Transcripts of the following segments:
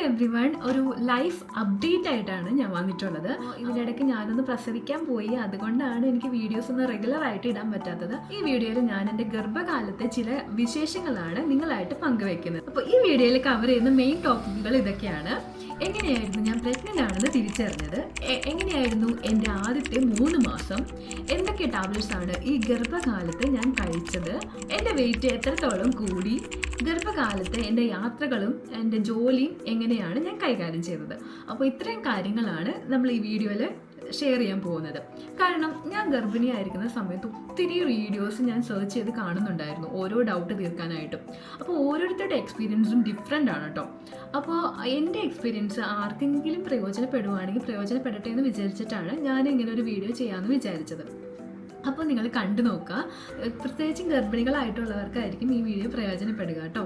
Everyone, ഒരു life update ആയിട്ടാണ് ഞാൻ വന്നിട്ടുള്ളത്. ഇതിനിടയ്ക്ക് ഞാനൊന്ന് പ്രസവിക്കാൻ പോയി, അതുകൊണ്ടാണ് എനിക്ക് വീഡിയോസ് ഒന്നും റെഗുലർ ആയിട്ട് ഇടാൻ പറ്റാത്തത്. ഈ വീഡിയോയിൽ ഞാൻ എൻ്റെ ഗർഭകാലത്തെ ചില വിശേഷങ്ങളാണ് നിങ്ങളായിട്ട് പങ്കുവെക്കുന്നത്. അപ്പോൾ ഈ വീഡിയോയിൽ കവർ ചെയ്യുന്ന മെയിൻ ടോപ്പിക്കുകൾ ഇതൊക്കെയാണ്. എങ്ങനെയായിരുന്നു ഞാൻ പ്രഗ്നൻ്റ് ആണെന്ന് തിരിച്ചറിഞ്ഞത്, എങ്ങനെയായിരുന്നു എൻ്റെ ആദ്യത്തെ 3 മാസം, എന്തൊക്കെ ടാബ്ലറ്റ്സ് ആണ് ഈ ഗർഭകാലത്ത് ഞാൻ കഴിച്ചത്, എൻ്റെ വെയിറ്റ് എത്രത്തോളം കൂടി, ഗർഭകാലത്ത് എൻ്റെ യാത്രകളും എൻ്റെ ജോലിയും എങ്ങനെയാണ് ഞാൻ കൈകാര്യം ചെയ്തത്. അപ്പോൾ ഇത്രയും കാര്യങ്ങളാണ് നമ്മൾ ഈ വീഡിയോയിൽ ഷെയർ ചെയ്യാൻ പോകുന്നത്. കാരണം ഞാൻ ഗർഭിണിയായിരിക്കുന്ന സമയത്ത് ഒത്തിരി വീഡിയോസ് ഞാൻ സെർച്ച് ചെയ്ത് കാണുന്നുണ്ടായിരുന്നു, ഓരോ ഡൗട്ട് തീർക്കാനായിട്ടും. അപ്പോൾ ഓരോരുത്തരുടെ എക്സ്പീരിയൻസും ഡിഫറെൻ്റ് ആണ് കേട്ടോ. അപ്പോൾ എൻ്റെ എക്സ്പീരിയൻസ് ആർക്കെങ്കിലും പ്രയോജനപ്പെടുവാണെങ്കിൽ പ്രയോജനപ്പെടട്ടെ എന്ന് വിചാരിച്ചിട്ടാണ് ഞാൻ ഇങ്ങനെ ഒരു വീഡിയോ ചെയ്യാമെന്ന് വിചാരിച്ചത്. അപ്പോൾ നിങ്ങൾ കണ്ടു നോക്കുക. പ്രത്യേകിച്ചും ഗർഭിണികളായിട്ടുള്ളവർക്കായിരിക്കും ഈ വീഡിയോ പ്രയോജനപ്പെടുക കേട്ടോ.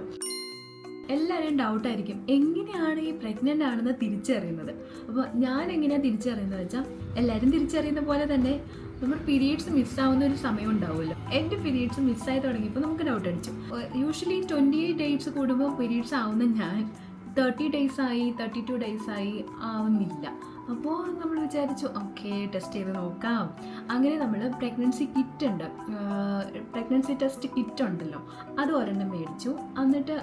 എല്ലാവരും ഡൗട്ടായിരിക്കും, എങ്ങനെയാണ് ഈ പ്രഗ്നൻ്റ് ആണെന്ന് തിരിച്ചറിയുന്നത്. അപ്പോൾ ഞാൻ എങ്ങനെയാണ് തിരിച്ചറിയുന്നത് വെച്ചാൽ, എല്ലാവരും തിരിച്ചറിയുന്ന പോലെ തന്നെ നമ്മൾ പീരീഡ്സ് മിസ്സാവുന്ന ഒരു സമയം ഉണ്ടാവുമല്ലോ. എൻ്റെ പീരീഡ്സ് മിസ്സായി തുടങ്ങിയപ്പോൾ നമുക്ക് ഡൗട്ട് അടിച്ചു. യൂഷ്വലി 28 ഡേയ്സ് കൂടുമ്പോൾ പീരീഡ്സ് ആവുന്ന ഞാൻ 30 ഡേയ്സ് ആയി, 32 ഡേയ്സ് ആയി ആവുന്നില്ല. അപ്പോൾ നമ്മൾ വിചാരിച്ചു ഓക്കെ, ടെസ്റ്റ് ചെയ്ത് നോക്കാം. അങ്ങനെ നമ്മൾ പ്രഗ്നൻസി കിറ്റ് ഉണ്ട്, പ്രഗ്നൻസി ടെസ്റ്റ് കിറ്റ് ഉണ്ടല്ലോ, അത് ഒരെണ്ണം മേടിച്ചു. എന്നിട്ട്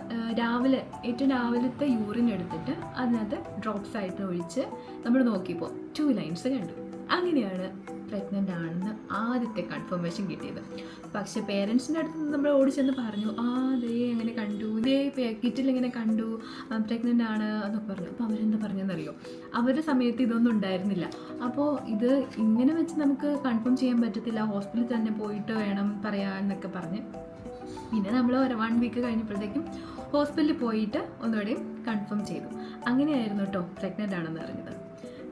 ഏറ്റവും രാവിലത്തെ യൂറിൻ എടുത്തിട്ട് അതിനകത്ത് ഡ്രോപ്സ് ആയിട്ട് ഒഴിച്ച് നമ്മൾ നോക്കിയപ്പോൾ 2 ലൈൻസ് കണ്ടു. അങ്ങനെയാണ് പ്രഗ്നൻ്റ് ആണെന്ന് ആദ്യത്തെ കൺഫർമേഷൻ കിട്ടിയത്. പക്ഷെ പേരൻസിൻ്റെ അടുത്ത് നമ്മൾ ഓടിച്ചെന്ന് പറഞ്ഞു, ദേ എങ്ങനെ കണ്ടു, ഇതേ കിറ്റിൽ ഇങ്ങനെ കണ്ടു, പ്രഗ്നൻ്റ് ആണ് എന്നൊക്കെ പറഞ്ഞു. അപ്പോൾ അവരെന്താ പറഞ്ഞതെന്നറിയോ, അവരുടെ സമയത്ത് ഇതൊന്നും ഉണ്ടായിരുന്നില്ല. അപ്പോൾ ഇത് ഇങ്ങനെ വെച്ച് നമുക്ക് കൺഫേം ചെയ്യാൻ പറ്റത്തില്ല, ഹോസ്പിറ്റലിൽ തന്നെ പോയിട്ട് വേണം പറയാമെന്നൊക്കെ പറഞ്ഞ് പിന്നെ നമ്മൾ 1 വീക്ക് കഴിഞ്ഞപ്പോഴത്തേക്കും ഹോസ്പിറ്റലിൽ പോയിട്ട് ഒന്നുകൂടെയും കൺഫേം ചെയ്തു. അങ്ങനെയായിരുന്നു കേട്ടോ പ്രഗ്നൻ്റ് ആണെന്ന് അറിഞ്ഞത്.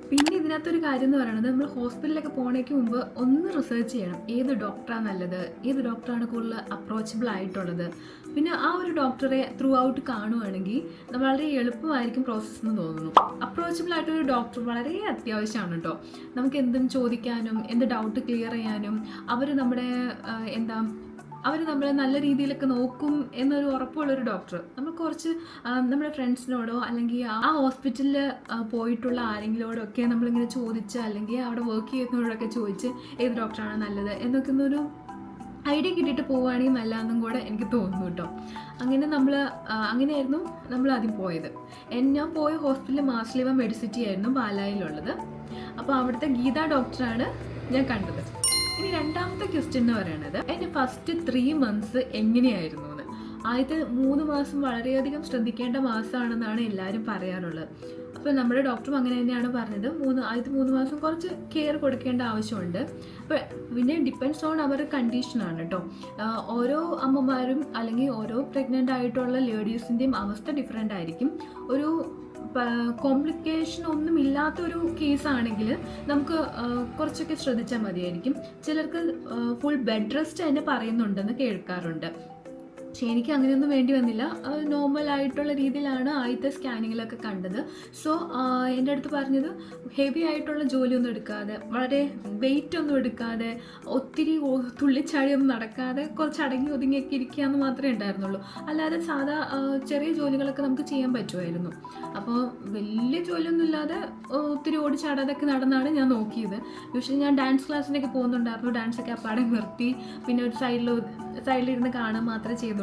പിന്നെ ഇതിനകത്തൊരു കാര്യം എന്ന് പറയുന്നത്, നമ്മൾ ഹോസ്പിറ്റലിലൊക്കെ പോണേക്ക് മുമ്പ് ഒന്ന് റിസർച്ച് ചെയ്യണം, ഏത് ഡോക്ടറാണ് നല്ലത്, ഏത് ഡോക്ടറാണ് കൂടുതൽ അപ്രോച്ചബിൾ ആയിട്ടുള്ളത്. പിന്നെ ആ ഒരു ഡോക്ടറെ ത്രൂ ഔട്ട് കാണുവാണെങ്കിൽ വളരെ എളുപ്പമായിരിക്കും പ്രോസസ്സ് എന്ന് തോന്നുന്നു. അപ്രോച്ചബിൾ ആയിട്ടൊരു ഡോക്ടർ വളരെ അത്യാവശ്യമാണ് കേട്ടോ. നമുക്ക് എന്തും ചോദിക്കാനും എന്ത് ഡൗട്ട് ക്ലിയർ ചെയ്യാനും അവർ നമ്മളെ നല്ല രീതിയിലൊക്കെ നോക്കും എന്നൊരു ഉറപ്പുള്ളൊരു ഡോക്ടർ. നമ്മൾ കുറച്ച് നമ്മുടെ ഫ്രണ്ട്സിനോടോ അല്ലെങ്കിൽ ആ ഹോസ്പിറ്റലിൽ പോയിട്ടുള്ള ആരെങ്കിലോടൊക്കെ നമ്മളിങ്ങനെ ചോദിച്ച്, അല്ലെങ്കിൽ അവിടെ വർക്ക് ചെയ്യുന്നവരോടൊക്കെ ചോദിച്ച് ഏത് ഡോക്ടറാണ് നല്ലത് എന്നൊക്കെ ഒരു ഐഡിയ കിട്ടിയിട്ട് പോവുകയാണെങ്കിൽ നല്ലതെന്നും കൂടെ എനിക്ക് തോന്നുന്നു കേട്ടോ. അങ്ങനെയായിരുന്നു നമ്മൾ ആദ്യം പോയത്. ഞാൻ പോയ ഹോസ്പിറ്റൽ മാർസ്ലിവ മെഡിസിറ്റി ആയിരുന്നു പാലായിലുള്ളത്. അപ്പോൾ അവിടുത്തെ ഗീത ഡോക്ടറാണ് ഞാൻ കണ്ടത്. ഇനി രണ്ടാമത്തെ ക്വസ്റ്റ്യൻ എന്ന് പറയുന്നത്, എൻ്റെ ഫസ്റ്റ് 3 മന്ത്സ് എങ്ങനെയായിരുന്നു എന്ന്. ആദ്യത്തെ 3 മാസം വളരെയധികം ശ്രദ്ധിക്കേണ്ട മാസമാണെന്നാണ് എല്ലാവരും പറയാറുള്ളത്. അപ്പോൾ നമ്മുടെ ഡോക്ടറും അങ്ങനെ തന്നെയാണ് പറഞ്ഞത്. ആദ്യത്തെ 3 മാസം കുറച്ച് കെയർ കൊടുക്കേണ്ട ആവശ്യമുണ്ട്. അപ്പോൾ പിന്നെ ഡിപ്പെൻഡ്സ് ഓൺ അവർ കണ്ടീഷനാണ് കേട്ടോ. ഓരോ അമ്മമാരും അല്ലെങ്കിൽ ഓരോ പ്രഗ്നൻ്റ് ആയിട്ടുള്ള ലേഡീസിൻ്റെയും അവസ്ഥ ഡിഫറെൻ്റ് ആയിരിക്കും. ഒരു കോംപ്ലിക്കേഷൻ ഒന്നും ഇല്ലാത്തൊരു കേസാണെങ്കിൽ നമുക്ക് കുറച്ചൊക്കെ ശ്രദ്ധിച്ചാൽ മതിയായിരിക്കും. ചിലർക്ക് ഫുൾ ബെഡ് റെസ്റ്റ് തന്നെ പറയുന്നുണ്ടെന്ന് കേൾക്കാറുണ്ട്. പക്ഷേ എനിക്ക് അങ്ങനെയൊന്നും വേണ്ടി വന്നില്ല. നോർമൽ ആയിട്ടുള്ള രീതിയിലാണ് ആദ്യത്തെ സ്കാനിങ്ങിലൊക്കെ കണ്ടത്. സോ എൻ്റെ അടുത്ത് പറഞ്ഞത്, ഹെവി ആയിട്ടുള്ള ജോലിയൊന്നും എടുക്കാതെ, വളരെ വെയിറ്റ് ഒന്നും എടുക്കാതെ, ഒത്തിരി തുള്ളിച്ചാടിയൊന്നും നടക്കാതെ, കുറച്ച് അടങ്ങി ഒതുങ്ങിയൊക്കെ ഇരിക്കുക എന്ന് മാത്രമേ ഉണ്ടായിരുന്നുള്ളൂ. അല്ലാതെ സാധാ ചെറിയ ജോലികളൊക്കെ നമുക്ക് ചെയ്യാൻ പറ്റുമായിരുന്നു. അപ്പോൾ വലിയ ജോലിയൊന്നും ഇല്ലാതെ ഒത്തിരി ഓടിച്ചാടാതൊക്കെ നടന്നാണ് ഞാൻ നോക്കിയത്. യൂഷ്വലി ഞാൻ ഡാൻസ് ക്ലാസ്സിനൊക്കെ പോകുന്നുണ്ടായിരുന്നു. ഡാൻസൊക്കെ അപ്പാടെ നിർത്തി, പിന്നെ ഒരു സൈഡിലിരുന്ന് കാണാൻ മാത്രമേ ചെയ്തുള്ളൂ.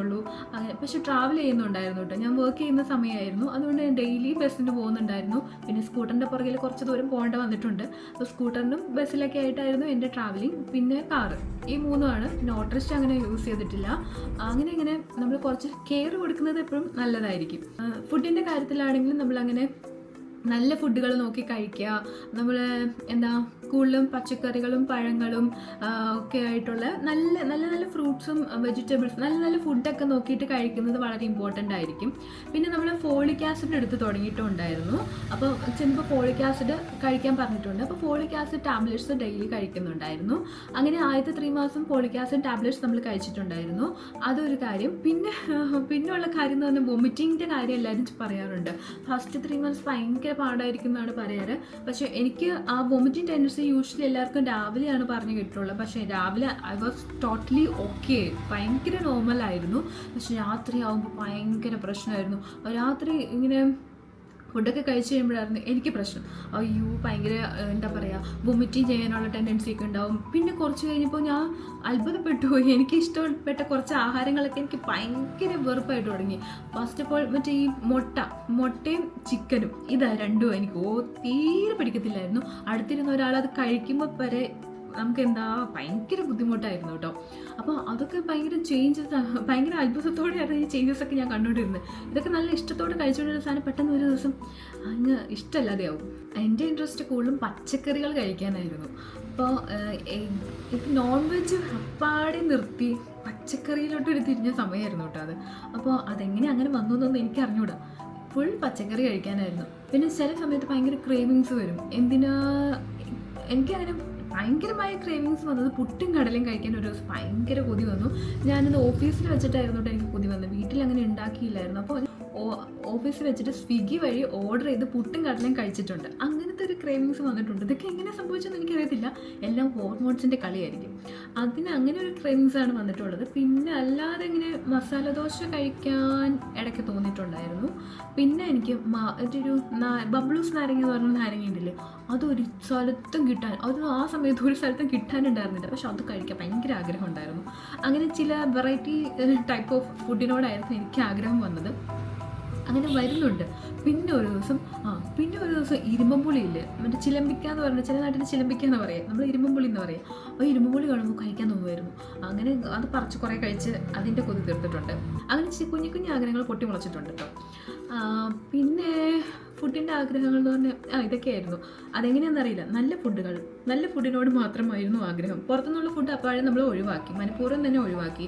പക്ഷെ ട്രാവൽ ചെയ്യുന്നുണ്ടായിരുന്നു കേട്ടോ. ഞാൻ വർക്ക് ചെയ്യുന്ന സമയമായിരുന്നു, അതുകൊണ്ട് ഞാൻ ഡെയിലി ബസ്സിന് പോകുന്നുണ്ടായിരുന്നു. പിന്നെ സ്കൂട്ടറിൻ്റെ പുറകിൽ കുറച്ച് ദൂരം പോകേണ്ട വന്നിട്ടുണ്ട്. അപ്പോൾ സ്കൂട്ടറിനും ബസ്സിലൊക്കെ ആയിട്ടായിരുന്നു എൻ്റെ ട്രാവലിംഗ്. പിന്നെ കാറ്, ഈ 3ആണ്. ഓട്ടോറിക്ഷ അങ്ങനെ യൂസ് ചെയ്തിട്ടില്ല. അങ്ങനെ നമ്മൾ കുറച്ച് കെയർ കൊടുക്കുന്നത് എപ്പോഴും നല്ലതായിരിക്കും. ഫുഡിൻ്റെ കാര്യത്തിലാണെങ്കിലും നമ്മളങ്ങനെ നല്ല ഫുഡുകൾ നോക്കി കഴിക്കുക. നമ്മൾ കൂടുതലും പച്ചക്കറികളും പഴങ്ങളും ഒക്കെ ആയിട്ടുള്ള നല്ല ഫ്രൂട്ട്സും വെജിറ്റബിൾസും നല്ല ഫുഡൊക്കെ നോക്കിയിട്ട് കഴിക്കുന്നത് വളരെ ഇമ്പോർട്ടൻ്റ് ആയിരിക്കും. പിന്നെ നമ്മൾ ഫോളിക് ആസിഡ് എടുത്ത് തുടങ്ങിയിട്ടുണ്ടായിരുന്നു. അപ്പോൾ ചിലപ്പോൾ ഫോളിക് ആസിഡ് കഴിക്കാൻ പറഞ്ഞിട്ടുണ്ട്. അപ്പോൾ ഫോളിക് ആസിഡ് ടാബ്ലറ്റ്സ് ഡെയിലി കഴിക്കുന്നുണ്ടായിരുന്നു. അങ്ങനെ ആദ്യത്തെ 3 മാസം ഫോളിക് ആസിഡ് ടാബ്ലറ്റ്സ് നമ്മൾ കഴിച്ചിട്ടുണ്ടായിരുന്നു. അതൊരു കാര്യം. പിന്നെയുള്ള കാര്യം എന്ന് പറഞ്ഞാൽ വൊമിറ്റിങ്ങിൻ്റെ കാര്യം എല്ലാവരും പറയാറുണ്ട്. ഫസ്റ്റ് 3 മന്ത്സ് ഭയങ്കര പാടായിരിക്കും എന്നാണ് പറയാറ്. പക്ഷേ എനിക്ക് ആ വൊമിറ്റിംഗ് ടെൻഡൻസി യൂഷ്വലി എല്ലാവർക്കും രാവിലെയാണ് പറഞ്ഞു കേട്ടിട്ടുള്ളത്. പക്ഷേ രാവിലെ ഐ വാസ് ടോട്ടലി ഓക്കെ, ഭയങ്കര നോർമലായിരുന്നു. പക്ഷെ രാത്രി ആകുമ്പോൾ ഭയങ്കര പ്രശ്നമായിരുന്നു. രാത്രി ഇങ്ങനെ ഫുഡൊക്കെ കഴിച്ച് കഴിയുമ്പോഴായിരുന്നു എനിക്ക് പ്രശ്നം. അയ്യോ ഭയങ്കര എന്താ പറയുക, വൊമിറ്റിങ് ചെയ്യാനുള്ള ടെൻഡൻസി ഒക്കെ ഉണ്ടാവും. പിന്നെ കുറച്ച് കഴിഞ്ഞപ്പോൾ ഞാൻ അത്ഭുതപ്പെട്ടു പോയി. എനിക്ക് ഇഷ്ടപ്പെട്ട കുറച്ച് ആഹാരങ്ങളൊക്കെ എനിക്ക് ഭയങ്കര വെറുപ്പായിട്ട് തുടങ്ങി. ഫസ്റ്റ് ഓഫ് ഓൾ മറ്റേ ഈ മുട്ടയും ചിക്കനും, ഇതാ രണ്ടും എനിക്ക് തീരെ പിടിക്കത്തില്ലായിരുന്നു. അടുത്തിരുന്ന ഒരാളത് കഴിക്കുമ്പോൾ വരെ നമുക്ക് എന്താ ഭയങ്കര ബുദ്ധിമുട്ടായിരുന്നു കേട്ടോ. അപ്പോൾ അതൊക്കെ ഭയങ്കര ചേഞ്ചസ്, ഭയങ്കര അത്ഭുതത്തോടെയായിരുന്നു ഈ ചേഞ്ചസ് ഒക്കെ ഞാൻ കണ്ടുകൊണ്ടിരുന്നത്. ഇതൊക്കെ നല്ല ഇഷ്ടത്തോടെ കഴിച്ചുകൊണ്ടിരുന്ന സാധനം പെട്ടെന്ന് ഒരു ദിവസം അങ്ങ് ഇഷ്ടമല്ലാതെയാവും. എൻ്റെ ഇൻട്രസ്റ്റ് കൂടുതലും പച്ചക്കറികൾ കഴിക്കാനായിരുന്നു. അപ്പോൾ ഇത് നോൺ വെജ് അപ്പാടെ നിർത്തി പച്ചക്കറിയിലോട്ടൊരു തിരിഞ്ഞ സമയമായിരുന്നു കേട്ടോ അത്. അപ്പോൾ അതെങ്ങനെ അങ്ങനെ വന്നു എന്നൊന്നും എനിക്ക് അറിഞ്ഞൂടാ. ഫുൾ പച്ചക്കറി കഴിക്കാനായിരുന്നു. പിന്നെ ചില സമയത്ത് ഭയങ്കര ക്രേവിങ്സ് വരും. എനിക്കങ്ങനെ ഭയങ്കരമായ ക്രേവിങ്സ് വന്നത് പുട്ടും കടലയും കഴിക്കാൻ ഒരു ദിവസം ഭയങ്കര കൊതി വന്നു. ഞാനത് ഓഫീസിൽ വെച്ചിട്ടായിരുന്നു എനിക്ക് കൊതി വന്നത്. വീട്ടിൽ അങ്ങനെ ഉണ്ടാക്കിയില്ലായിരുന്നു. അപ്പോൾ ഓഫീസിൽ വെച്ചിട്ട് സ്വിഗ്ഗി വഴി ഓർഡർ ചെയ്ത് പുട്ടും കടലയും കഴിച്ചിട്ടുണ്ട്. അങ്ങനത്തെ ഒരു ക്രേവിങ്സ് വന്നിട്ടുണ്ട്. ഇതൊക്കെ എങ്ങനെ സംഭവിച്ചെന്ന് എനിക്കറിയത്തില്ല. എല്ലാം ഹോർമോൺസിൻ്റെ കളിയായിരിക്കും. അതിന് അങ്ങനെ ഒരു ക്രേവിങ്സ് ആണ് വന്നിട്ടുള്ളത്. പിന്നെ അല്ലാതെ ഇങ്ങനെ മസാല ദോശ കഴിക്കാൻ ഇടയ്ക്ക് തോന്നിയിട്ടുണ്ടായിരുന്നു. പിന്നെ എനിക്ക് ഒരു ബബ്ലൂസ് നാരങ്ങ എന്ന് പറഞ്ഞ നാരങ്ങ ഉണ്ടല്ലേ, അതൊരു സ്ഥലത്തും അത് ആ സമയത്ത് ഒരു സ്ഥലത്തും കിട്ടാനുണ്ടായിരുന്നില്ല. പക്ഷെ അത് കഴിക്കാൻ ഭയങ്കര ആഗ്രഹം ഉണ്ടായിരുന്നു. അങ്ങനെ ചില വെറൈറ്റി ടൈപ്പ് ഓഫ് ഫുഡിനോടായിരുന്നു എനിക്ക് ആഗ്രഹം വന്നത്. അങ്ങനെ വരുന്നുണ്ട്. പിന്നെ ഒരു ദിവസം ഇരുമ്പുളിയില്ലേ, മറ്റേ ചിലമ്പിക്ക എന്ന് പറഞ്ഞാൽ ചില നാട്ടിൽ ചിലമ്പിക്ക എന്ന് പറയാം, നമ്മൾ ഇരുമ്പുളി എന്ന് പറയാം. അപ്പോൾ ഇരുമ്പുളി കാണുമ്പോൾ കഴിക്കാൻ തോന്നുമായിരുന്നു. അങ്ങനെ അത് പറിച്ച് കുറേ കഴിച്ച് അതിൻ്റെ കൊതി തീർത്തിട്ടുണ്ട്. അങ്ങനെ കുഞ്ഞു കുഞ്ഞു ആഗ്രഹങ്ങൾ പൊട്ടി മുളച്ചിട്ടുണ്ട് കേട്ടോ. പിന്നെ ഫുഡിൻ്റെ ആഗ്രഹങ്ങൾ എന്ന് പറഞ്ഞാൽ ഇതൊക്കെയായിരുന്നു. അതെങ്ങനെയാണെന്നറിയില്ല. നല്ല ഫുഡിനോട് മാത്രമായിരുന്നു ആഗ്രഹം. പുറത്തുനിന്നുള്ള ഫുഡ് അപ്പാഴെ നമ്മൾ ഒഴിവാക്കി, മനഃപൂർവ്വം തന്നെ ഒഴിവാക്കി.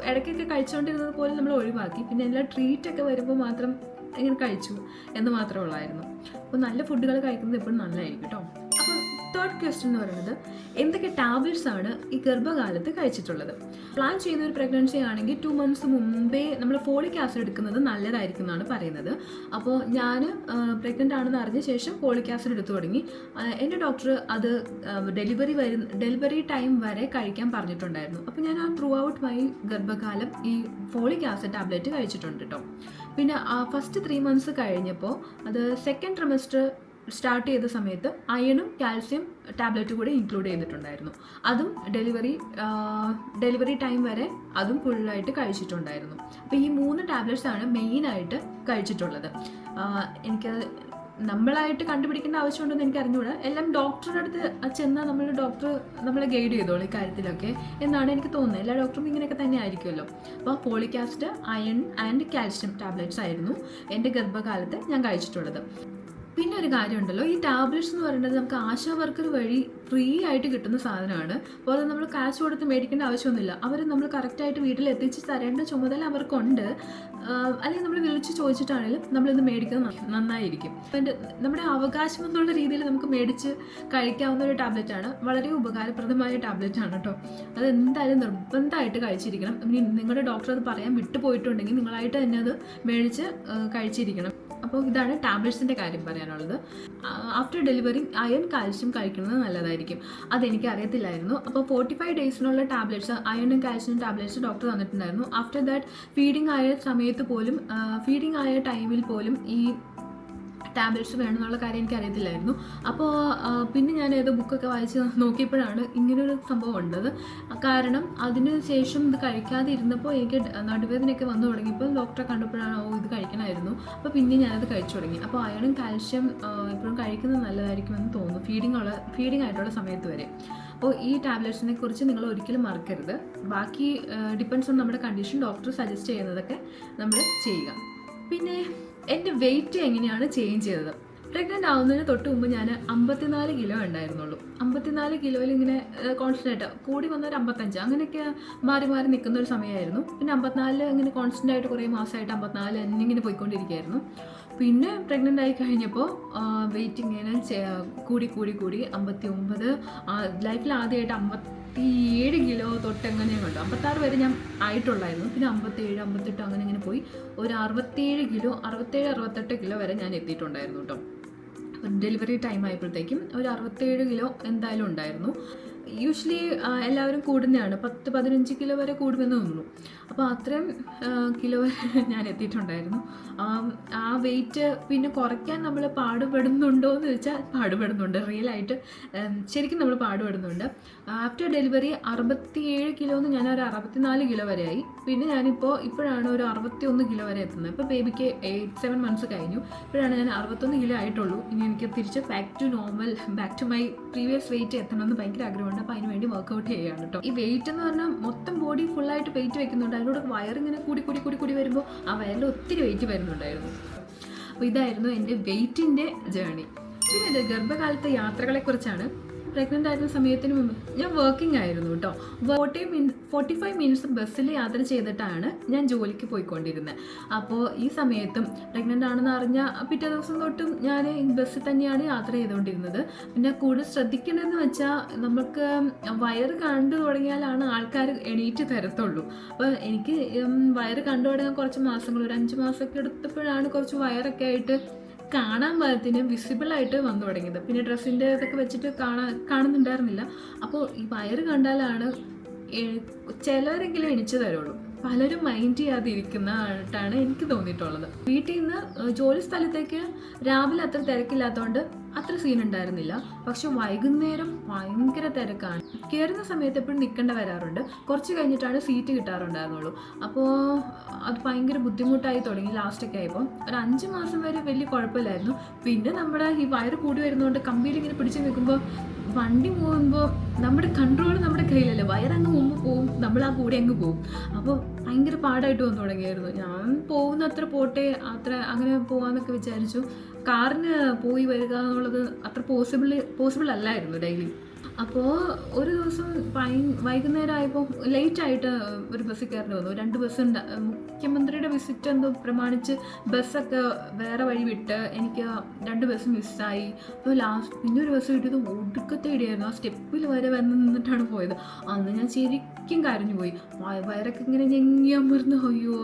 ഇടയ്ക്കൊക്കെ കഴിച്ചുകൊണ്ടിരുന്നത് പോലെ നമ്മൾ ഒഴിവാക്കി. പിന്നെ എല്ലാ ട്രീറ്റൊക്കെ വരുമ്പോൾ മാത്രം ഇങ്ങനെ കഴിച്ചു എന്ന് മാത്രമേ ഉള്ളായിരുന്നു. അപ്പോൾ നല്ല ഫുഡുകൾ കഴിക്കുന്നത് എപ്പോഴും നല്ലതായിരിക്കും കേട്ടോ. അപ്പോൾ തേർഡ് ക്വസ്റ്റ്യൻ എന്ന് പറയുന്നത്, എന്തൊക്കെ ടാബ്ലറ്റ്സ് ആണ് ഈ ഗർഭകാലത്ത് കഴിച്ചിട്ടുള്ളത്? പ്ലാൻ ചെയ്യുന്ന ഒരു പ്രഗ്നൻസി ആണെങ്കിൽ 2 months മുമ്പേ നമ്മൾ ഫോളിക് ആസിഡ് എടുക്കുന്നത് നല്ലതായിരിക്കും എന്നാണ് പറയുന്നത്. അപ്പോൾ ഞാൻ പ്രഗ്നൻ്റ് ആണെന്ന് അറിഞ്ഞ ശേഷം ഫോളിക് ആസിഡ് എടുത്തു തുടങ്ങി. എൻ്റെ ഡോക്ടർ അത് ഡെലിവറി ടൈം വരെ കഴിക്കാൻ പറഞ്ഞിട്ടുണ്ടായിരുന്നു. അപ്പോൾ ഞാൻ ത്രൂ ഔട്ട് മൈ ഗർഭകാലം ഈ ഫോളിക് ആസിഡ് ടാബ്ലറ്റ് കഴിച്ചിട്ടുണ്ട് കേട്ടോ. പിന്നെ ഫസ്റ്റ് 3 months കഴിഞ്ഞപ്പോൾ അത് സെക്കൻഡ് ട്രിമസ്റ്റർ സ്റ്റാർട്ട് ചെയ്ത സമയത്ത് അയണും കാൽസ്യം ടാബ്ലറ്റ് കൂടെ ഇൻക്ലൂഡ് ചെയ്തിട്ടുണ്ടായിരുന്നു. അതും ഡെലിവറി ടൈം വരെ അതും ഫുള്ളായിട്ട് കഴിച്ചിട്ടുണ്ടായിരുന്നു. അപ്പോൾ ഈ 3 ടാബ്ലറ്റ്സ് ആണ് മെയിനായിട്ട് കഴിച്ചിട്ടുള്ളത്. എനിക്ക് നമ്മളായിട്ട് കണ്ടുപിടിക്കേണ്ട ആവശ്യമുണ്ടെന്ന് എനിക്ക് അറിഞ്ഞുകൂടാ. എല്ലാം ഡോക്ടറുടെ അടുത്ത് ചെന്നാൽ ഡോക്ടർ നമ്മളെ ഗൈഡ് ചെയ്തോളൂ ഈ കാര്യത്തിലൊക്കെ എന്നാണ് എനിക്ക് തോന്നുന്നത്. എല്ലാ ഡോക്ടറും ഇങ്ങനെയൊക്കെ തന്നെ ആയിരിക്കുമല്ലോ. അപ്പോൾ folic acid, iron and calcium tablets ആയിരുന്നു എൻ്റെ ഗർഭകാലത്ത് ഞാൻ കഴിച്ചിട്ടുള്ളത്. പിന്നെ ഒരു കാര്യമുണ്ടല്ലോ, ഈ ടാബ്ലറ്റ്സ് എന്ന് പറയുന്നത് നമുക്ക് ആശാ വർക്കർ വഴി ഫ്രീ ആയിട്ട് കിട്ടുന്ന സാധനമാണ്. അപ്പോൾ അത് നമ്മൾ കാശ് കൊടുത്ത് മേടിക്കേണ്ട ആവശ്യമൊന്നുമില്ല. അവർ നമ്മൾ കറക്റ്റായിട്ട് വീട്ടിൽ എത്തിച്ച് തരേണ്ട ചുമതല അവർക്കുണ്ട്. അല്ലെങ്കിൽ നമ്മൾ വിളിച്ച് ചോദിച്ചിട്ടാണെങ്കിലും നമ്മളിത് മേടിക്കുന്നത് നന്നായിരിക്കും. നമ്മുടെ അവകാശം എന്നുള്ള രീതിയിൽ നമുക്ക് മേടിച്ച് കഴിക്കാവുന്ന ഒരു ടാബ്ലറ്റാണ്. വളരെ ഉപകാരപ്രദമായ ടാബ്ലറ്റാണ് കേട്ടോ. അത് എന്തായാലും നിർബന്ധമായിട്ട് കഴിച്ചിരിക്കണം. ഇനി നിങ്ങളുടെ ഡോക്ടർ അത് പറയാൻ വിട്ടുപോയിട്ടുണ്ടെങ്കിൽ നിങ്ങളായിട്ട് തന്നെ അത് മേടിച്ച് കഴിച്ചിരിക്കണം. അപ്പോൾ ഇതാണ് ടാബ്ലറ്റ്സിൻ്റെ കാര്യം പറയാനുള്ളത്. ആഫ്റ്റർ ഡെലിവറി അയൺ കാൽഷ്യം കഴിക്കുന്നത് നല്ലതായിരിക്കും. അതെനിക്ക് അറിയത്തില്ലായിരുന്നു. അപ്പോൾ 45 daysനുള്ള ടാബ്ലറ്റ്സ്, അയണും കാൽഷ്യം ടാബ്ലറ്റ്സ് ഡോക്ടർ തന്നിട്ടുണ്ടായിരുന്നു. ആഫ്റ്റർ ദാറ്റ് ഫീഡിങ് ആയ സമയത്ത് പോലും, ഫീഡിങ് ആയ ടൈമിൽ പോലും ഈ ടാബ്ലറ്റ്സ് വേണമെന്നുള്ള കാര്യം എനിക്ക് അറിയത്തില്ലായിരുന്നു. അപ്പോൾ പിന്നെ ഞാൻ ഏതോ ബുക്കൊക്കെ വായിച്ച് നോക്കിയപ്പോഴാണ് ഇങ്ങനൊരു സംഭവം ഉണ്ടത്. കാരണം അതിന് ശേഷം ഇത് കഴിക്കാതെ ഇരുന്നപ്പോൾ എനിക്ക് നടുവേദനയൊക്കെ വന്നു തുടങ്ങിയപ്പോൾ ഡോക്ടറെ കണ്ടപ്പോഴാണ് ഇത് കഴിക്കണമായിരുന്നു. അപ്പോൾ പിന്നെ ഞാനത് കഴിച്ചു തുടങ്ങി. അപ്പോൾ അയണും കാൽഷ്യം എപ്പോഴും കഴിക്കുന്നത് നല്ലതായിരിക്കുമെന്ന് തോന്നുന്നു, ഫീഡിങ് ആയിട്ടുള്ള സമയത്ത് വരെ. അപ്പോൾ ഈ ടാബ്ലറ്റ്സിനെ കുറിച്ച് നിങ്ങൾ ഒരിക്കലും മറക്കരുത്. ബാക്കി ഡിപ്പെൻഡ്സ് ഓൺ നമ്മുടെ കണ്ടീഷൻ, ഡോക്ടർ സജസ്റ്റ് ചെയ്യുന്നതൊക്കെ നമ്മൾ ചെയ്യുക. പിന്നെ എൻ്റെ വെയിറ്റ് എങ്ങനെയാണ് ചേഞ്ച് ചെയ്തത്? പ്രഗ്നൻ്റ് ആവുന്നതിന് തൊട്ട് മുമ്പ് ഞാൻ 54 കിലോ ഉണ്ടായിരുന്നുള്ളൂ. 54 കിലോയിൽ ഇങ്ങനെ കോൺസ്റ്റൻ്റ് ആയിട്ട് കൂടി വന്നൊരു 55 അങ്ങനെയൊക്കെ മാറി നിൽക്കുന്ന ഒരു സമയമായിരുന്നു. പിന്നെ 54 ഇങ്ങനെ കോൺസ്റ്റൻ്റ് ആയിട്ട് കുറേ മാസമായിട്ട് 54 എന്നിങ്ങനെ പോയിക്കൊണ്ടിരിക്കുകയായിരുന്നു. പിന്നെ പ്രഗ്നൻ്റ് ആയി കഴിഞ്ഞപ്പോൾ വെയിറ്റ് ഇങ്ങനെ കൂടി 59, ലൈഫിൽ ആദ്യമായിട്ട് 57 കിലോ തൊട്ട് എങ്ങനെയാണ് കണ്ടു. 56 വരെ ഞാൻ ആയിട്ടുള്ളായിരുന്നു. പിന്നെ 57, 58 അങ്ങനെ പോയി ഒരു 67 കിലോ വരെ ഞാൻ എത്തിയിട്ടുണ്ടായിരുന്നു കേട്ടോ. ഡെലിവറി ടൈം ആയപ്പോഴത്തേക്കും ഒരു 67 കിലോ എന്തായാലും ഉണ്ടായിരുന്നു. യൂഷ്വലി എല്ലാവരും കൂടുന്നതാണ്, 10-15 കിലോ വരെ കൂടുമെന്ന് തോന്നുന്നു. അപ്പോൾ അത്രയും കിലോ വരെ ഞാൻ എത്തിയിട്ടുണ്ടായിരുന്നു. ആ വെയിറ്റ് പിന്നെ കുറയ്ക്കാൻ നമ്മൾ പാടുപെടുന്നുണ്ടോ എന്ന് ചോദിച്ചാൽ പാടുപെടുന്നുണ്ട്. റിയലായിട്ട് ശരിക്കും നമ്മൾ പാടുപെടുന്നുണ്ട്. ആഫ്റ്റർ ഡെലിവറി 67 കിലോന്ന് ഞാൻ ഒരു 64 കിലോ വരെയായി. പിന്നെ ഇപ്പോഴാണ് ഒരു 61 കിലോ വരെ എത്തുന്നത്. ഇപ്പോൾ ബേബിക്ക് 7 മന്ത്സ് കഴിഞ്ഞു. ഇപ്പോഴാണ് ഞാൻ 61 കിലോ ആയിട്ടുള്ളൂ. ഇനി എനിക്ക് തിരിച്ച് back to normal, back to my previous weight എത്തണമെന്ന് ഭയങ്കര ആഗ്രഹമുണ്ട്. അപ്പോൾ അതിന് വേണ്ടി വർക്കൗട്ട് ചെയ്യുകയാണ് കേട്ടോ. ഈ വെയിറ്റ് എന്ന് പറഞ്ഞാൽ മൊത്തം ബോഡി ഫുള്ളായിട്ട് വെയിറ്റ് വെക്കുന്നുണ്ട്. അതിലൂടെ വയറിങ്ങനെ കൂടി വരുമ്പോൾ ആ വയറിൽ ഒത്തിരി വെയിറ്റ് വരുന്നുണ്ടായിരുന്നു. അപ്പോൾ ഇതായിരുന്നു എൻ്റെ വെയിറ്റിൻ്റെ ജേണി. പിന്നെ ഇത് ഗർഭകാലത്തെ യാത്രകളെക്കുറിച്ചാണ്. പ്രഗ്നൻ്റ് ആയിരുന്ന സമയത്തിന് മുമ്പ് ഞാൻ വർക്കിംഗ് ആയിരുന്നു കേട്ടോ. 45 മിനിറ്റ്സ് ബസ്സിൽ യാത്ര ചെയ്തിട്ടാണ് ഞാൻ ജോലിക്ക് പോയിക്കൊണ്ടിരുന്നത്. അപ്പോൾ ഈ സമയത്തും പ്രഗ്നൻ്റ് ആണെന്ന് അറിഞ്ഞ പിറ്റേ ദിവസം തൊട്ടും ഞാൻ ബസ്സിൽ തന്നെയാണ് യാത്ര ചെയ്തുകൊണ്ടിരുന്നത്. പിന്നെ കൂടുതൽ ശ്രദ്ധിക്കേണ്ടതെന്ന് വെച്ചാൽ നമുക്ക് വയറ് കണ്ടു തുടങ്ങിയാലാണ് ആൾക്കാർ എണീറ്റ് തരത്തുള്ളൂ. അപ്പോൾ എനിക്ക് വയറ് കണ്ടു തുടങ്ങാൻ കുറച്ച് മാസങ്ങൾ, ഒരു 5 മാസമൊക്കെ എടുത്തപ്പോഴാണ് കുറച്ച് വയറൊക്കെ ആയിട്ട് കാണാൻ പാകത്തിന് വിസിബിളായിട്ട് വന്നു തുടങ്ങിയത്. പിന്നെ ഡ്രസ്സിൻ്റെ ഇതൊക്കെ വെച്ചിട്ട് കാണുന്നുണ്ടായിരുന്നില്ല. അപ്പോൾ ഈ വയറ് കണ്ടാലാണ് ചിലരെങ്കിലും എണിച്ചു തരുള്ളൂ. പലരും മൈൻഡ് ചെയ്യാതിരിക്കുന്നതായിട്ടാണ് എനിക്ക് തോന്നിയിട്ടുള്ളത്. വീട്ടിൽ നിന്ന് ജോലി സ്ഥലത്തേക്ക് രാവിലെ അത്ര തിരക്കില്ലാത്തതുകൊണ്ട് അത്ര സീൻ ഉണ്ടായിരുന്നില്ല. പക്ഷെ വൈകുന്നേരം ഭയങ്കര തിരക്കാണ്. കയറുന്ന സമയത്ത് എപ്പോഴും നിൽക്കേണ്ട വരാറുണ്ട്. കുറച്ച് കഴിഞ്ഞിട്ടാണ് സീറ്റ് കിട്ടാറുണ്ടായിരുന്നുള്ളൂ. അപ്പോൾ അത് ഭയങ്കര ബുദ്ധിമുട്ടായി തുടങ്ങി. ലാസ്റ്റൊക്കെ ആയപ്പോൾ ഒരു 5 മാസം വരെ വലിയ കുഴപ്പമില്ലായിരുന്നു. പിന്നെ നമ്മുടെ ഈ വയറ് കൂടി വരുന്നതുകൊണ്ട് കമ്പിയിൽ ഇങ്ങനെ പിടിച്ച് നിൽക്കുമ്പോൾ വണ്ടി പോകുമ്പോൾ നമ്മുടെ കൺട്രോൾ നമ്മുടെ കയ്യിലല്ലേ. വയറങ്ങ് മുമ്പ് പോവും, നമ്മൾ ആ കൂടെ അങ്ങ് പോവും. അപ്പോൾ ഭയങ്കര പാടായിട്ട് വന്നു തുടങ്ങിയായിരുന്നു. ഞാൻ പോകുന്ന അത്ര പോട്ടെ, അങ്ങനെ പോകാമെന്നൊക്കെ വിചാരിച്ചു. കാറിന് പോയി വരിക എന്നുള്ളത് അത്ര പോസിബിൾ അല്ലായിരുന്നു ഡെയിലി. അപ്പോൾ ഒരു ദിവസം വൈകുന്നേരം ആയപ്പോൾ ലേറ്റായിട്ട് ഒരു ബസ്സിൽ കയറേണ്ടി വന്നു. 2 ബസ് മുഖ്യമന്ത്രിയുടെ വിസിറ്റ് എന്തോ പ്രമാണിച്ച് ബസ്സൊക്കെ വേറെ വഴി വിട്ട് എനിക്ക് 2 ബസ് മിസ്സായി. അപ്പോൾ പിന്നെ ഒരു ബസ് കിട്ടിയത് ഒടുക്കത്തെ ഇടിയായിരുന്നു. ആ സ്റ്റെപ്പിൽ വരെ വന്ന് നിന്നിട്ടാണ് പോയത്. അന്ന് ഞാൻ ശരിക്കും കരഞ്ഞു പോയി. വയറൊക്കെ ഇങ്ങനെ ഞെങ്ങിയമർന്ന്, അയ്യോ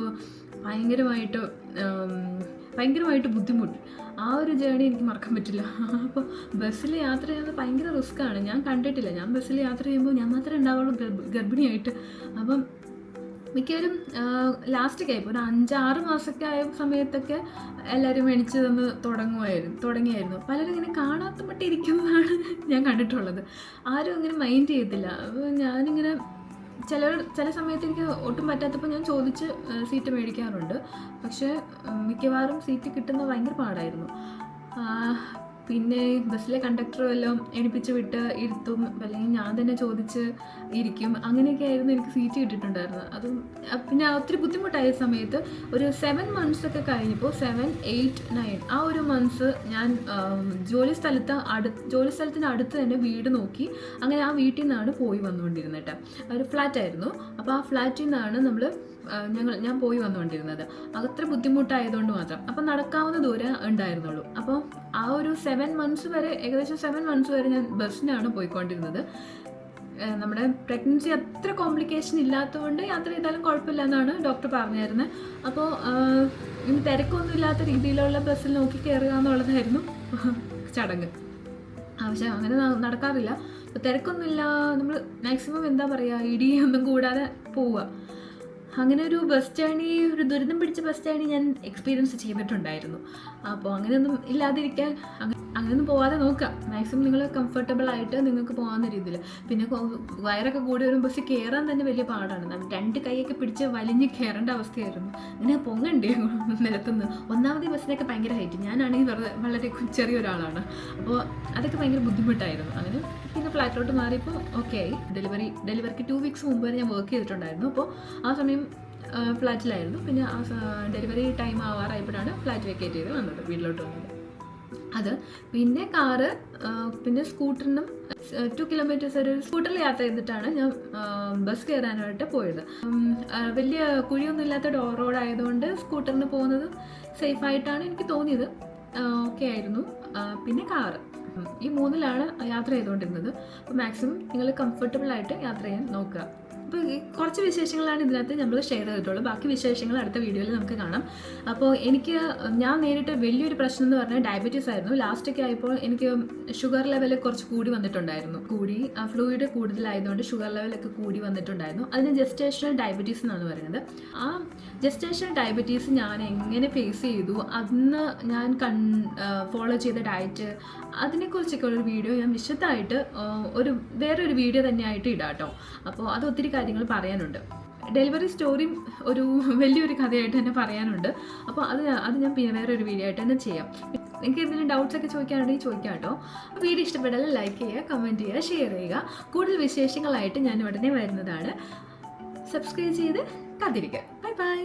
ഭയങ്കരമായിട്ട് ബുദ്ധിമുട്ടി. ആ ഒരു ജേണി എനിക്ക് മറക്കാൻ പറ്റില്ല. അപ്പോൾ ബസ്സിൽ യാത്ര ചെയ്യുന്നത് ഭയങ്കര റിസ്ക്കാണ്. ഞാൻ കണ്ടിട്ടില്ല. ഞാൻ ബസ്സിൽ യാത്ര ചെയ്യുമ്പോൾ ഞാൻ മാത്രമേ ഉണ്ടാവുള്ളൂ ഗർഭിണിയായിട്ട്. അപ്പം മിക്കവരും ലാസ്റ്റൊക്കെ ആയപ്പോൾ ഒരു 5-6 മാസമൊക്കെ ആയ സമയത്തൊക്കെ എല്ലാവരും എണിച്ച് തന്ന് തുടങ്ങിയായിരുന്നു. പലരും ഇങ്ങനെ കാണാത്ത മട്ടിരിക്കുന്നതാണ് ഞാൻ കണ്ടിട്ടുള്ളത്. ആരും അങ്ങനെ മൈൻഡ് ചെയ്യത്തില്ല. അപ്പോൾ ഞാനിങ്ങനെ ചില സമയത്ത് എനിക്ക് ഒട്ടും പറ്റാത്തപ്പോൾ ഞാൻ ചോദിച്ച് സീറ്റ് മേടിക്കാറുണ്ട്. പക്ഷേ മിക്കവാറും സീറ്റ് കിട്ടുന്നത് ഭയങ്കര പാടായിരുന്നു. പിന്നെ ബസ്സിലെ കണ്ടക്ടർ വല്ലതും എണിപ്പിച്ച് വിട്ട് ഇരുത്തും, അല്ലെങ്കിൽ ഞാൻ തന്നെ ചോദിച്ച് ഇരിക്കും. അങ്ങനെയൊക്കെ ആയിരുന്നു എനിക്ക് സീറ്റ് കിട്ടിയിട്ടുണ്ടായിരുന്നത്. അതും പിന്നെ ഒത്തിരി ബുദ്ധിമുട്ടായ സമയത്ത് ഒരു 7 മന്ത്സ് ഒക്കെ കഴിഞ്ഞപ്പോൾ 7, 8, 9 ആ ഒരു മന്ത്സ് ഞാൻ ജോലി സ്ഥലത്തിന് അടുത്ത് തന്നെ വീട് നോക്കി. അങ്ങനെ ആ വീട്ടിൽ നിന്നാണ് പോയി വന്നുകൊണ്ടിരുന്നത്. ഒരു ഫ്ലാറ്റായിരുന്നു. അപ്പോൾ ആ ഫ്ലാറ്റിൽ നിന്നാണ് ഞാൻ പോയി വന്നുകൊണ്ടിരുന്നത്. അത്ര ബുദ്ധിമുട്ടായതുകൊണ്ട് മാത്രം. അപ്പം നടക്കാവുന്ന ദൂരം ഉണ്ടായിരുന്നുള്ളൂ. അപ്പോൾ ആ ഒരു 7 മന്ത്സ് വരെ, ഏകദേശം 7 മന്ത്സ് വരെ ഞാൻ ബസ്സിനാണ് പോയിക്കൊണ്ടിരുന്നത്. നമ്മുടെ പ്രഗ്നൻസി അത്ര കോംപ്ലിക്കേഷൻ ഇല്ലാത്തതുകൊണ്ട് യാത്ര ചെയ്താലും കുഴപ്പമില്ല എന്നാണ് ഡോക്ടർ പറഞ്ഞിരുന്നത്. അപ്പോൾ തിരക്കൊന്നും ഇല്ലാത്ത രീതിയിലുള്ള ബസ്സിൽ നോക്കി കയറുക എന്നുള്ളതായിരുന്നു ചടങ്ങ്. പക്ഷേ അങ്ങനെ നടക്കാറില്ല. അപ്പോൾ തിരക്കൊന്നുമില്ല, നമ്മൾ മാക്സിമം ഇടിയൊന്നും കൂടാതെ പോവുക. അങ്ങനെ ഒരു ബസ് ജേണി, ഒരു ദുരിതം പിടിച്ച ബസ് ജേണി ഞാൻ എക്സ്പീരിയൻസ് ചെയ്തിട്ടുണ്ടായിരുന്നു. അപ്പോൾ അങ്ങനെയൊന്നും ഇല്ലാതിരിക്കാൻ, അങ്ങനെയൊന്നും പോകാതെ നോക്കുക. മാക്സിമം നിങ്ങൾ കംഫർട്ടബിൾ ആയിട്ട് നിങ്ങൾക്ക് പോകാവുന്ന രീതിയിൽ. പിന്നെ വയറൊക്കെ കൂടി വരും ബസ്സിൽ കയറാൻ തന്നെ വലിയ പാടാണ്. 2 കൈയൊക്കെ പിടിച്ച് വലിഞ്ഞ് കയറേണ്ട അവസ്ഥയായിരുന്നു. അങ്ങനെ പൊങ്ങണ്ടേ നിലത്തുനിന്ന്. ഒന്നാമത് ബസ്സിനൊക്കെ ഭയങ്കര ഹൈറ്റ്, ഞാനാണെങ്കിൽ വളരെ ചെറിയൊരാളാണ്. അപ്പോൾ അതൊക്കെ ഭയങ്കര ബുദ്ധിമുട്ടായിരുന്നു. അങ്ങനെ പിന്നെ ഫ്ലാറ്റിലോട്ട് മാറിയപ്പോൾ ഓക്കെ ആയി. ഡെലിവറിക്ക് 2 വീക്സ് മുമ്പ് വരെ ഞാൻ വർക്ക് ചെയ്തിട്ടുണ്ടായിരുന്നു. അപ്പോൾ ആ സമയം ഫ്ലാറ്റിലായിരുന്നു. പിന്നെ ആ ഡെലിവറി ടൈം ആവാറായപ്പോഴാണ് ഫ്ലാറ്റ് വെക്കേറ്റ് ചെയ്ത് വന്നത്, വീട്ടിലോട്ട് വന്നത്. അത് പിന്നെ കാറ്, പിന്നെ സ്കൂട്ടറിനും 2 കിലോമീറ്റേഴ്സ് ഒരു സ്കൂട്ടറിൽ യാത്ര ചെയ്തിട്ടാണ് ഞാൻ ബസ് കയറാനായിട്ട് പോയത്. വലിയ കുഴിയൊന്നും ഇല്ലാത്ത റോഡായതുകൊണ്ട് സ്കൂട്ടറിന് പോകുന്നത് സേഫായിട്ടാണ് എനിക്ക് തോന്നിയത്. ഓക്കെ ആയിരുന്നു. പിന്നെ കാറ്, ഈ 3ലാണ് യാത്ര ചെയ്തുകൊണ്ടിരുന്നത്. അപ്പോൾ മാക്സിമം നിങ്ങൾ കംഫർട്ടബിളായിട്ട് യാത്ര ചെയ്യാൻ നോക്കുക. അപ്പോൾ കുറച്ച് വിശേഷങ്ങളാണ് ഇതിനകത്ത് നമ്മൾ ഷെയർ ചെയ്തിട്ടുള്ളൂ. ബാക്കി വിശേഷങ്ങൾ അടുത്ത വീഡിയോയിൽ നമുക്ക് കാണാം. അപ്പോൾ ഞാൻ നേരിട്ട് വലിയൊരു പ്രശ്നം എന്ന് പറഞ്ഞാൽ ഡയബറ്റീസ് ആയിരുന്നു. ലാസ്റ്റൊക്കെ ആയപ്പോൾ എനിക്ക് ഷുഗർ ലെവൽ കുറച്ച് കൂടി വന്നിട്ടുണ്ടായിരുന്നു. ഫ്ലൂയിഡ് കൂടുതലായതുകൊണ്ട് ഷുഗർ ലെവലൊക്കെ കൂടി വന്നിട്ടുണ്ടായിരുന്നു. അതിന് ജെസ്റ്റേഷണൽ ഡയബറ്റീസ് എന്നാണ് പറയുന്നത്. ആ ജെസ്റ്റേഷണൽ ഡയബറ്റീസ് ഞാൻ എങ്ങനെ ഫേസ് ചെയ്തു, അന്ന് ഞാൻ ഫോളോ ചെയ്ത ഡയറ്റ്, അതിനെക്കുറിച്ചൊക്കെ ഉള്ളൊരു വീഡിയോ ഞാൻ വിശദമായിട്ട് വേറൊരു വീഡിയോ തന്നെയായിട്ട് ഇടാം കേട്ടോ. അപ്പോൾ അത് ഒത്തിരി കാര്യങ്ങൾ പറയാനുണ്ട്. ഡെലിവറി സ്റ്റോറിയും ഒരു വലിയൊരു കഥയായിട്ട് തന്നെ പറയാനുണ്ട്. അപ്പോൾ അത് ഞാൻ പിന്നെ വേറൊരു വീഡിയോ ആയിട്ട് തന്നെ ചെയ്യാം. നിങ്ങൾക്ക് എന്തെങ്കിലും ഡൗട്ട്സൊക്കെ ചോദിക്കാനുണ്ടെങ്കിൽ ചോദിക്കാം കേട്ടോ. വീഡിയോ ഇഷ്ടപ്പെട്ടാൽ ലൈക്ക് ചെയ്യുക, കമൻറ്റ് ചെയ്യുക, ഷെയർ ചെയ്യുക. കൂടുതൽ വിശേഷങ്ങളായിട്ട് ഞാൻ ഉടനെ വരുന്നതാണ്. സബ്സ്ക്രൈബ് ചെയ്ത് കാത്തിരിക്കുക. Bye bye.